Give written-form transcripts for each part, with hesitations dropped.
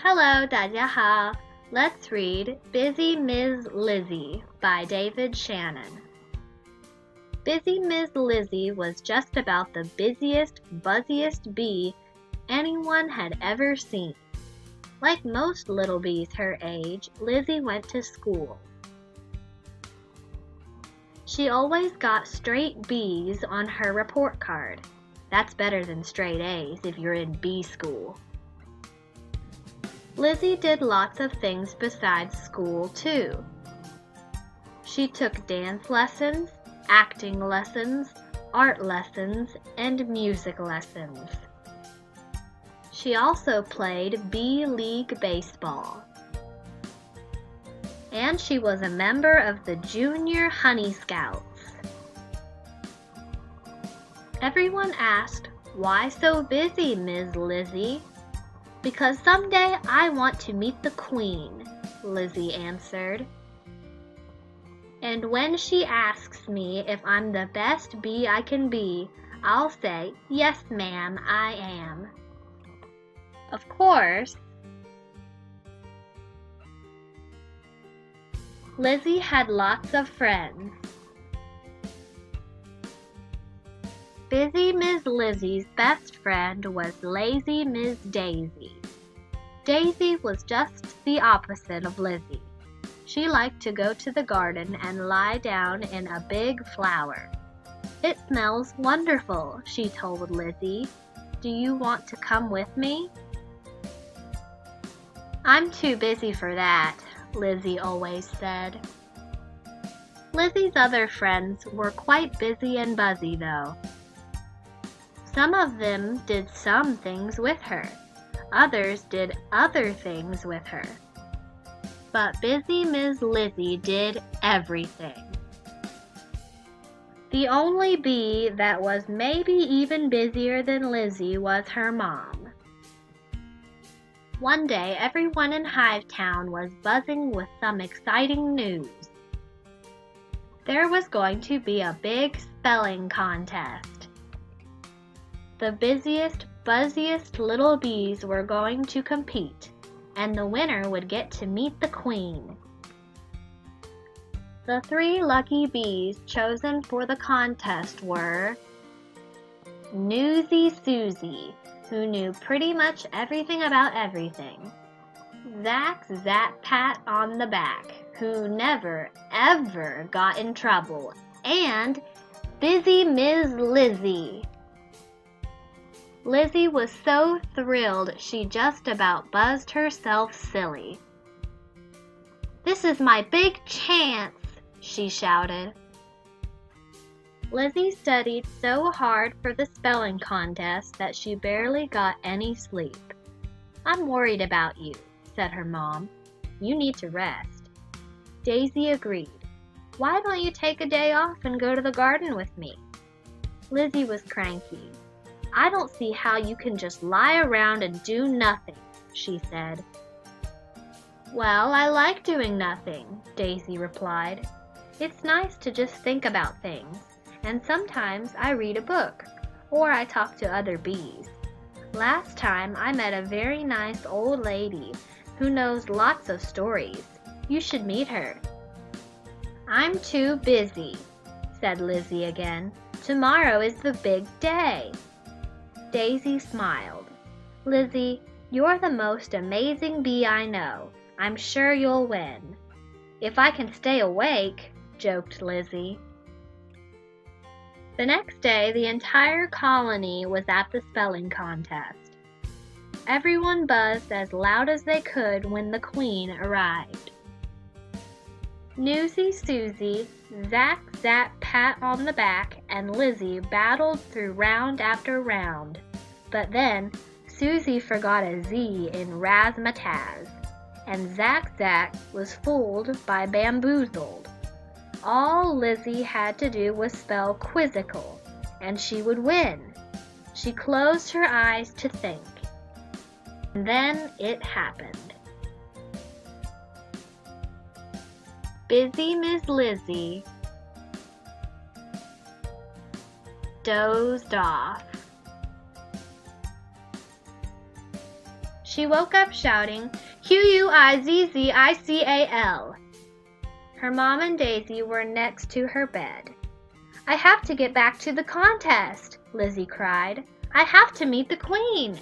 Hello, 大家好. Let's read Bizzy Mizz Lizzie by David Shannon. Bizzy Mizz Lizzie was just about the busiest, buzziest bee anyone had ever seen. Like most little bees her age, Lizzie went to school. She always got straight B's on her report card. That's better than straight A's if you're in bee school. Lizzie did lots of things besides school, too. She took dance lessons, acting lessons, art lessons, and music lessons. She also played Bee League baseball. And she was a member of the Junior Honey Scouts. Everyone asked, "Why so busy, Ms. Lizzie?" "Because someday I want to meet the Queen," Lizzie answered. "And when she asks me if I'm the best bee I can be, I'll say, 'Yes, ma'am, I am.'" Of course, Lizzie had lots of friends. Bizzy Mizz Lizzie's best friend was lazy Miss Daisy. Daisy was just the opposite of Lizzie. She liked to go to the garden and lie down in a big flower. "It smells wonderful," she told Lizzie. "Do you want to come with me?" "I'm too busy for that," Lizzie always said. Lizzie's other friends were quite busy and buzzy, though. Some of them did some things with her. Others did other things with her. But Bizzy Mizz Lizzie did everything. The only bee that was maybe even busier than Lizzie was her mom. One day, everyone in Hivetown was buzzing with some exciting news. There was going to be a big spelling contest. The busiest, buzziest little bees were going to compete, and the winner would get to meet the Queen. The 3 lucky bees chosen for the contest were Newsy Susie, who knew pretty much everything about everything; Zach Zap Pat on the back, who never, ever got in trouble; and Bizzy Mizz Lizzie. Lizzie was so thrilled she just about buzzed herself silly. "This is my big chance," she shouted. Lizzie studied so hard for the spelling contest that she barely got any sleep. "I'm worried about you," said her mom. "You need to rest." Daisy agreed. "Why don't you take a day off and go to the garden with me?" Lizzie was cranky. "I don't see how you can just lie around and do nothing," she said. "Well, I like doing nothing," Daisy replied. "It's nice to just think about things, and sometimes I read a book, or I talk to other bees. Last time I met a very nice old lady who knows lots of stories. You should meet her." "I'm too busy," said Lizzie again. "Tomorrow is the big day." Daisy smiled. "Lizzie, you're the most amazing bee I know. I'm sure you'll win." "If I can stay awake," joked Lizzie. The next day, the entire colony was at the spelling contest. Everyone buzzed as loud as they could when the Queen arrived. Newsy Susie, Zach Zap Pat on the back, and Lizzie battled through round after round. But then, Susie forgot a Z in razzmatazz, and Zach was fooled by bamboozled. All Lizzie had to do was spell quizzical, and she would win. She closed her eyes to think. And then it happened. Bizzy Mizz Lizzie dozed off. She woke up shouting, Q-U-I-Z-Z-I-C-A-L. Her mom and Daisy were next to her bed. I have to get back to the contest, Lizzie cried. I have to meet the Queen.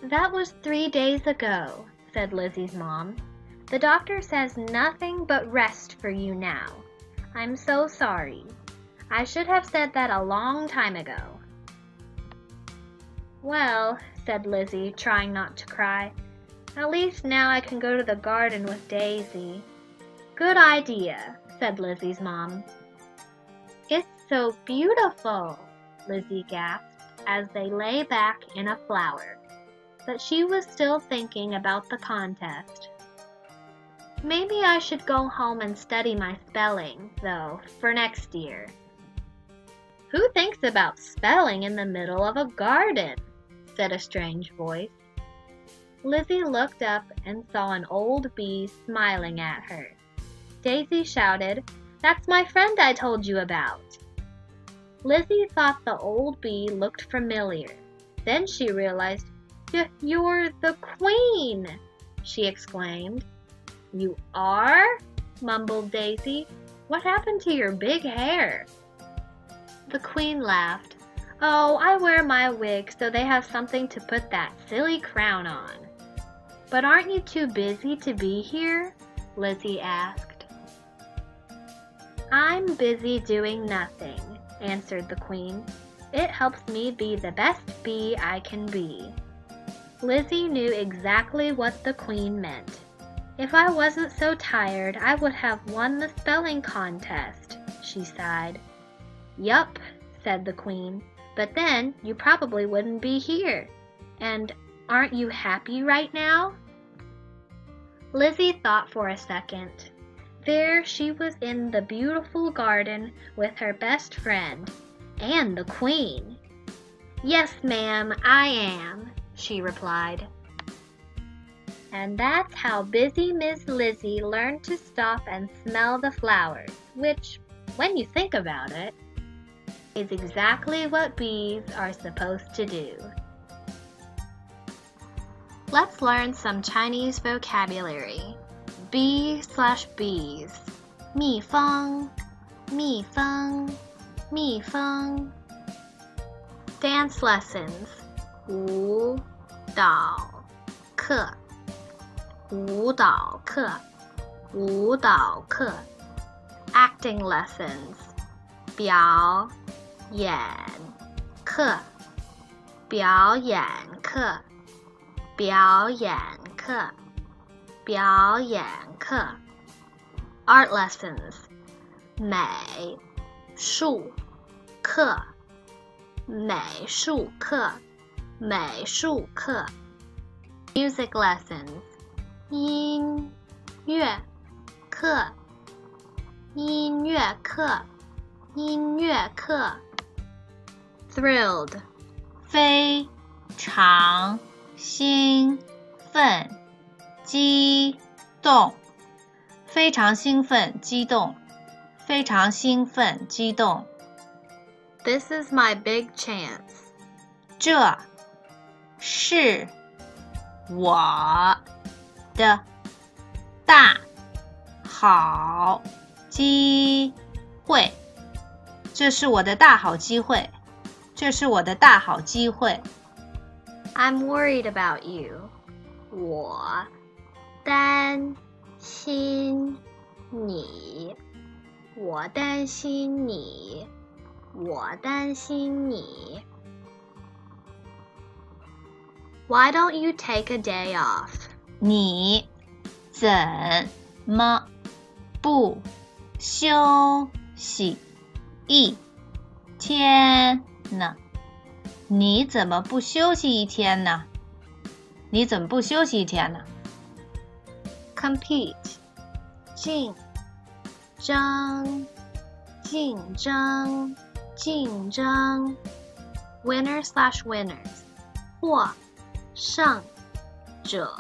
That was 3 days ago, said Lizzie's mom. The doctor says nothing but rest for you now. I'm so sorry. I should have said that a long time ago. Well, said Lizzie, trying not to cry, at least now I can go to the garden with Daisy. Good idea, said Lizzie's mom. It's so beautiful, Lizzie gasped as they lay back in a flower. But she was still thinking about the contest. Maybe I should go home and study my spelling, though, for next year. Who thinks about spelling in the middle of a garden? Said a strange voice. Lizzie looked up and saw an old bee smiling at her. Daisy shouted, That's my friend I told you about. Lizzie thought the old bee looked familiar. Then she realized, You're the Queen, she exclaimed. You are? Mumbled Daisy. What happened to your big hair? The Queen laughed. Oh, I wear my wig so they have something to put that silly crown on. But aren't you too busy to be here? Lizzie asked. I'm busy doing nothing, answered the Queen. It helps me be the best bee I can be. Lizzie knew exactly what the Queen meant. If I wasn't so tired, I would have won the spelling contest, she sighed. Yup, said the Queen, but then you probably wouldn't be here. And aren't you happy right now? Lizzie thought for a second. There she was in the beautiful garden with her best friend, and the Queen. Yes, ma'am, I am, she replied. And that's how Bizzy Mizz Lizzie learned to stop and smell the flowers, which, when you think about it, is exactly what bees are supposed to do. Let's learn some Chinese vocabulary. Bee/bees. 蜜蜂, 蜜蜂, 蜜蜂. Dance lessons. 舞蹈课, 舞蹈课, 舞蹈课. Acting lessons. 表演课, 表演课, 表演课, 表演课. Art lessons. 美术课, 美术课, 美术课. Music lessons. 音乐课, 音乐课, 音乐课. Thrilled. 非常兴奋激动非常兴奋激动非常兴奋激动 This is my big chance. 这是我的大好机会这是我的大好机会这是我的大好机会 I'm worried about you. 我担心你我担心你我担心你 Why don't you take a day off? 你怎么不休息一天呢？你怎么不休息一天呢？你怎么不休息一天呢？ Compete 竞争竞争竞争 Winner/winners 获胜者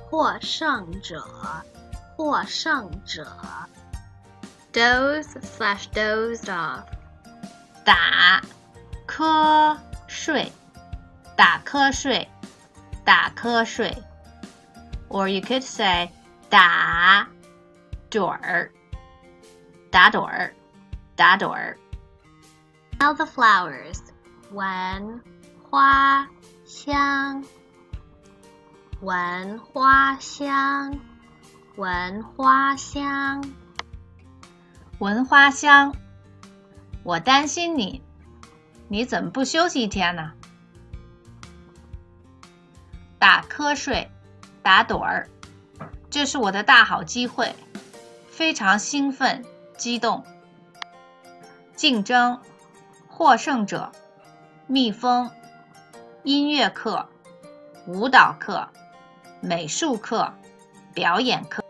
获胜者获胜者 Doze/dozed off 打瞌睡打瞌睡打瞌睡 or you could say 打盹儿打盹儿打盹儿 Smell the flowers 闻花香闻花香闻花香闻花香我担心你，你怎么不休息一天呢？打瞌睡，打盹儿，这是我的大好机会，非常兴奋，激动。竞争，获胜者，蜜蜂，音乐课，舞蹈课，美术课，表演课。